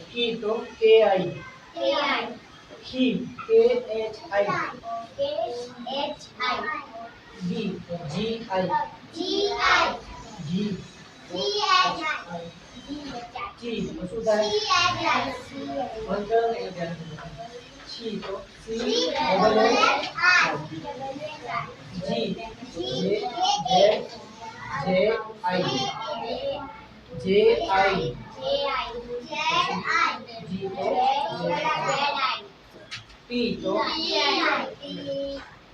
की तो KI, खी KHI, गी GI, घी ची तो શું થાય વંચન એ ધ્યાન છી તો C double H G J I G તો P તો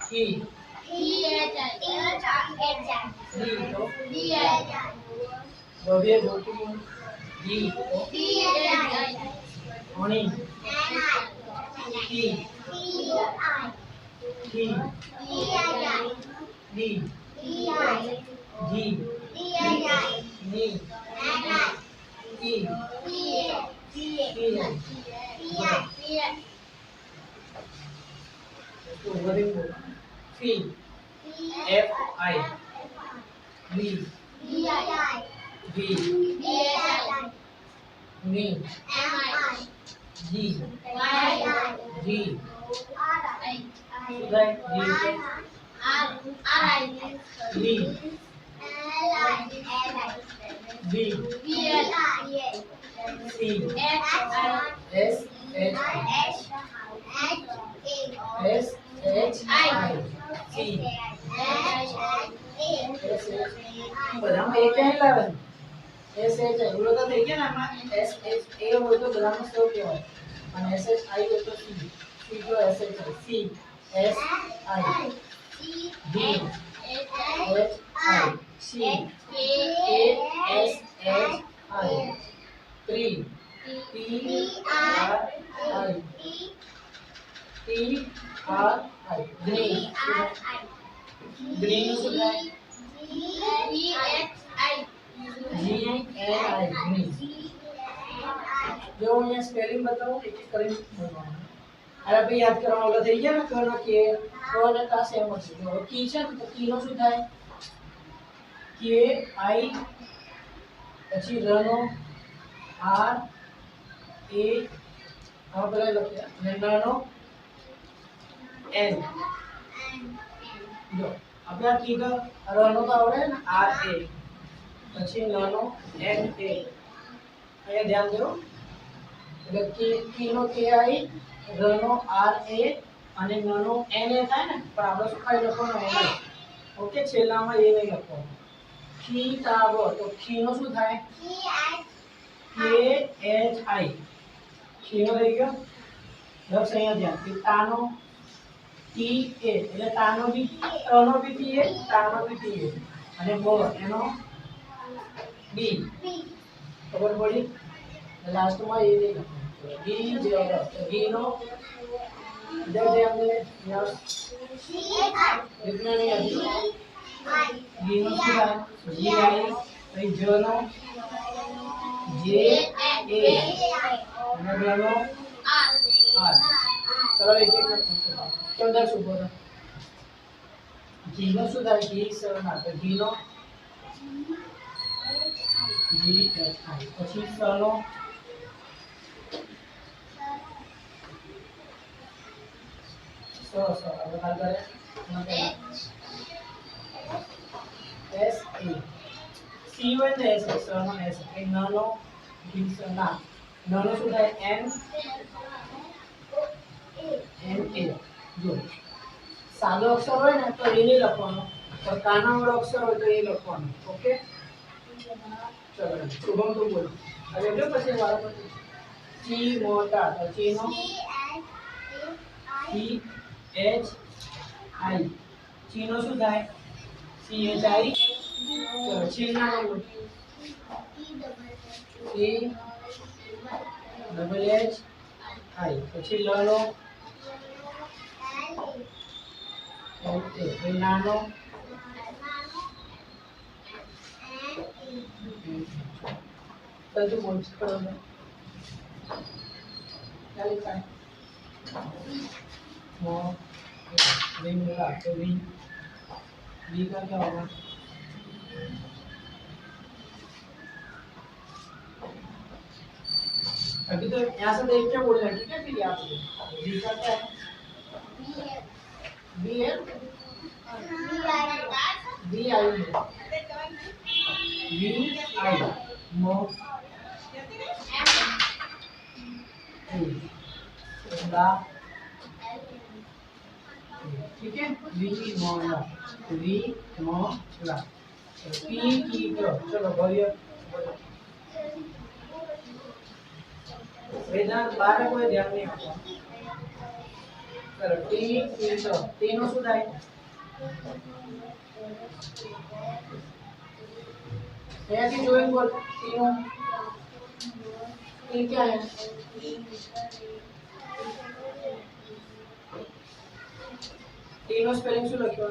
P D તો ભવ્ય જ્યોતિ D તો અણી T T D G ની E તો very good F I B V ની G G સુધાય G B C S H I C બધામાં એક ક્યાં લાવે S H I બોલો તો થઈ ગયા ને આમાં S H A હોય તો બધામાં સૌ કહેવાય અને S H I હોય તો C C તો S H I C S I D H I C A S H I 3 T R I T R I green green શું થાય G N I green જો અહીંયા spelling બતાવો એક એક કરીને બોલવાનું અરે ભાઈ યાદ કરવાનો ઓલા થઈ ગયા ને ક નો કે ક ને ક સેમ હશે જો કી છે ને તો કી નો શું થાય K I પછી ર નો R A આ બધા લખ્યા અને ન નો N જો આપણે આ કી ર નો તો આવડે ને R A પછી ન નો N A અહીંયા ધ્યાન દો એટલે કી નો K I ર નો R A અને ન નો N A થાય ને પણ આપણે શું ખાઈ લખવાનું N ઓકે છેલ્લામાં એ નહીં લખવાનું ખી તાવ તો ખી નો શું થાય K H I ખી નો થઈ ગયો લક્ષ અહીંયા ધ્યાન કે તાનો T A એટલે તાનો બી નો બી T A તાનો B T A અને બ એનો B ખબર પડી લાસ્ટમાં એ નહીં લખવાનું બી જે બી નો ધ્યાન દે યસ વિજ્ઞાની હતી બી નો શું થાય G I પછી જ નો J A અને બ નો R ચલો એક એક ચલો દર શું બોલો ઘી નો શું થાય ઘી સરના તો ઘી નો G H I પછી સ નો સ હવે હાલ કરે S A C હોય ને S સ નો S એ ન નો ઘી સરના ન નો શું થાય N N A જો સાદો અક્ષર હોય ને તો એ નહીં લખવાનો પણ કાનાવાળો અક્ષર હોય તો એ લખવાનો ઓકે ચલો શુભમ તું બોલ હવે જો પછી વાળો પછી ચી મોટા તો ચી નો C H I ચી નો શું થાય C H I ચલો ચી ના બોલ C ડબલ H I પછી લ નો ઓકે પછી નાનો બધું બોલ કરો ચાલી કાય નો વી मिला तो वी का क्या होगा अभी तो यहाँ से देख के बोलना है, ठीक है? फिर यहाँ पे बी का क्या है? बी है, बी आई है, बी आई मो ला, ठीक है? वी मोला, वी मोला, पी की तो चलो बोलिए। वेदांत बारे कोई ध्यान नहीं આપો। चलो टी की तो तीनों શું થાય? અહીંયાથી જોઈને બોલ तीनों टी क्या है? तीनों स्पेलिंग શું લખ્યો?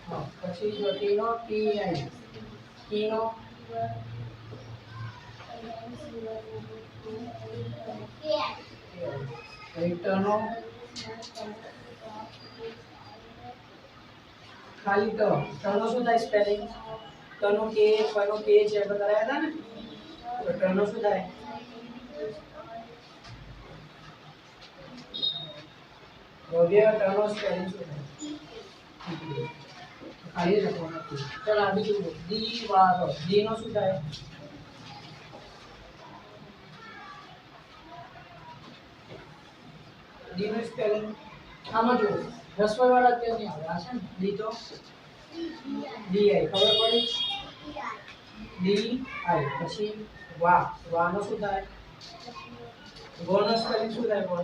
હા પછી જો तीनों टी आई तीनों टर्नो खाली टर्नो શું થાય સ્પેલિંગ? ટર્નો કે ફનો કે છે બતાવ્યા હતા ને, તો ટર્નો શું થાય? ભવ્ય ટર્નો સ્પેલિંગ શું થાય? ખાલી લખવાનું છે। ચાલ આ બીજું દીવારો, દી નો શું થાય? डी નો સ્પેલિંગ આમાં જો રસોઈ વાળા અત્યારે નહીં આવે, આ છે ને ડી તો ડી આઈ ખબર પડી? ડી આઈ પછી વા, વા નો શું થાય? ગો નો સ્પેલિંગ શું થાય? ગો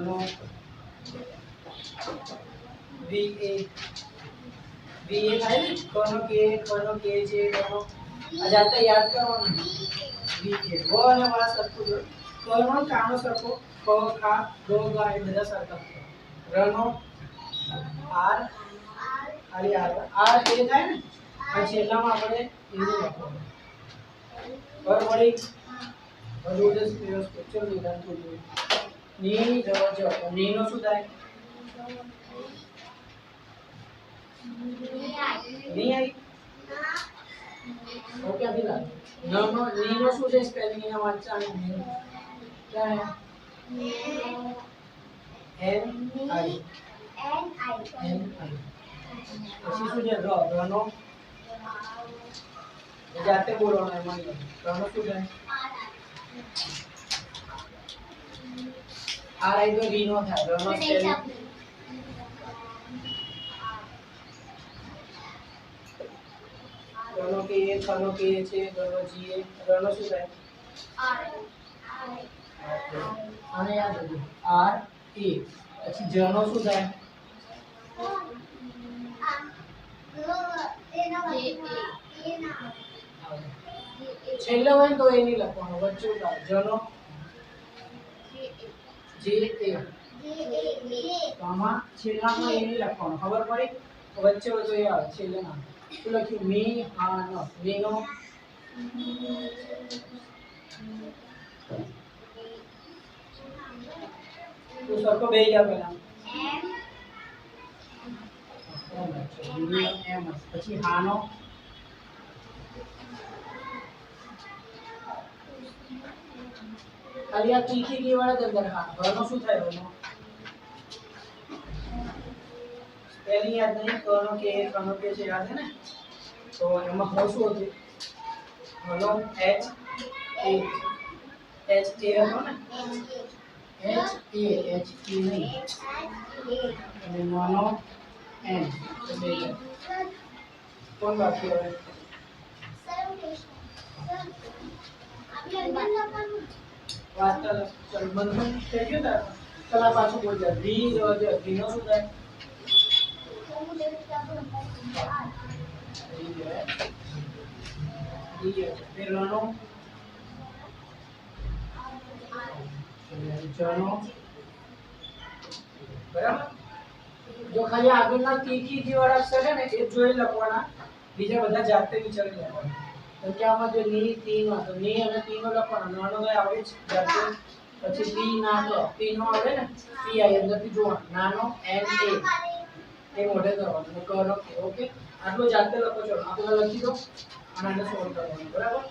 નો વી એ થાય ને, કોનો કે છે કોનો આ જાતે યાદ કરવાનું। વી એ વો અને વા સરખું જો, કોનો કાનો સરખો, ક ખા ગો ગા એ બધા સરખા, રનો આર ખાલી આર આર એ થાય ને, અને છેલ્લામાં આપણે એને લખવાનું પર વળી બધું જ સ્ટ્રક્ચર વિધાન તો જો ની જો ની નો શું થાય? नहीं आई ओके अभी ला नो नीनो શું છે સ્પેલિંગ એના વાંચવાનું क्या है? एन आई પછી શું છે? રનો જાતે બોલવાનું એમાં રનો શું છે? આર આઈ તો રી નો થાય, રનો સ્પેલિંગ रनो के ये खनो के ये छे रनो जी ये रनो શું થાય? આને યાદ રાખજો આર એ પછી જનો શું થાય? છેલ્લે હોય તો એ નહીં લખવાનું, વચ્ચે ઉતાર જનો જે એ તો આમાં છેલ્લામાં એ નહીં લખવાનું, ખબર પડી? વચ્ચે હોય તો એ આવે, છેલ્લે ના શું લખ્યું? મી હા નો મીનો તું સરખો બેહી જા પહેલા એમ પછી હાનો ખાલી આ તીખી કી વાળા અંદર હા ઘરનો શું થાય? ઘરનો स्पेलिंग याद नहीं, कनो के से याद है ना, तो એમાં હો શું હતું? હલો એચ એ હતો ને, એચ એ નહીં અને નાનો એન તો બે કોણ બાકી હવે? વાસ્તવ ચલ બંધન થઈ ગયું તાર ચલા પાછું બોલ જા વી વી નો શું થાય? फिर रनो जनो बराबर जो खाली આગળના તીખી કી વાળા અક્ષર છે ને એ જોઈ લખવાના, બીજા બધા જાતે વિચારી લખવાના। તો કે આમાં જો ની તીનો તો ની અને તીનો લખવાનો, નાનો તો આવડે જ જાતે, પછી પી ના તો પી નો આવે ને પી આઈ અંદરથી જોવાનું, નાનો એન એ મોઢે કરવાનું, કરો ઓકે। આટલું જાતે લખો છો આ પેલા લખી દો અને આને સોલ્વ કરવાનું બરાબર.